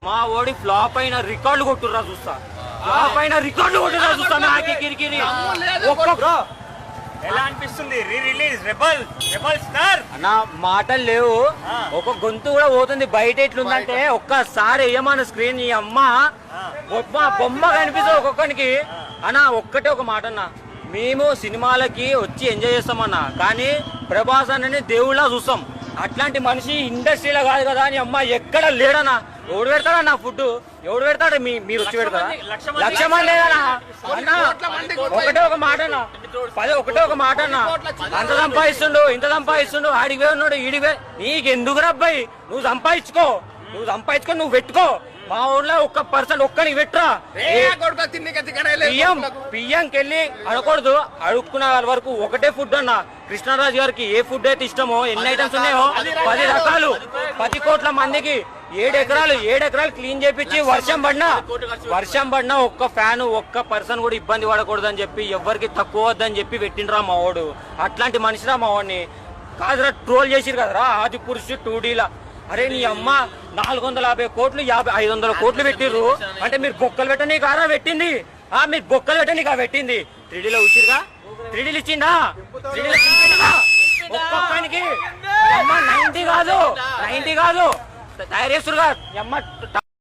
మా ఓడి ఫ్లాప్ అయిన రికార్డు కొట్టురా చూస్తా, ఫ్లాప్ అయిన రికార్డు కొట్టురా చూస్తా. నాకే కిరికిరి ఎలా అనిపిస్తుంది? రీ రిలీజ్ రెబల్ స్టార్ అన్న మాటలు లేవు, ఒక గొంతు కూడా పోతుంది బయట. ఎట్లుందంటే ఒక్కసారి వేయమన్న స్క్రీన్ ఈ అమ్మ బొమ్మ కనిపిస్తుంది ఒక్కొక్కరికి. అన్న ఒక్కటే ఒక మాట అన్న, మేము సినిమాలకి వచ్చి ఎంజాయ్ చేస్తామన్నా, కానీ ప్రభాస్ అన్నని దేవుళ్ళ చూస్తాం. అట్లాంటి మనిషి ఇండస్ట్రీలో కాదు కదా అని అమ్మ ఎక్కడ లేడనా. ఎవడు పెడతాడా నా ఫుడ్? ఎవడు పెడతాడు? మీరు వచ్చి పెడతారా? 1,00,000 మంది లేదనా అన్న. ఒకటే ఒక మాట అన్న, ఒకటే ఒక మాట అన్న, అంత సంపాదిస్తుండు ఇంత సంపాదిస్తుండు, ఆడివే ఉన్నాడు ఈడివే. నీకెందుకు రబ్బాయి? నువ్వు సంపాదించుకో నువ్వు పెట్టుకో. మా ఊళ్ళో 1% ఒక్కడికి పెట్టురా. పిఎంకి వెళ్ళి అడగకూడదు, అడుక్కున్న వరకు ఒకటే ఫుడ్ అన్న. కృష్ణరాజు గారికి ఏ ఫుడ్ అయితే ఇష్టమో, ఎన్ని ఐటమ్స్ ఉన్నాయో 10 రకాలు, 10 కోట్ల మందికి 7 ఎకరాలు క్లీన్ చేపించి వర్షం పడినా ఒక్క ఫ్యాన్ ఒక్క పర్సన్ కూడా ఇబ్బంది పడకూడదు అని చెప్పి, ఎవరికి తక్కువ వద్దని చెప్పి పెట్టిండ్రా మా వాడు. అట్లాంటి మనిషిరా మా వాడిని. కాదురా ట్రోల్ చేసిరు కదరా ఆది పురుషు 2Dలా. అరే నీ అమ్మ 450 కోట్లు 500 కోట్లు పెట్టిర్రు అంటే మీరు బొక్కలు పెట్టని కారా పెట్టింది? మీరు బొక్కలు పెట్టని కా పెట్టింది. 3Dలో వచ్చిరుగా, 3Dలు ఇచ్చిండా? 3Dలో ఒక్కొక్కనికి 90 కాదు తయారు చేస్తురుగా అమ్మ.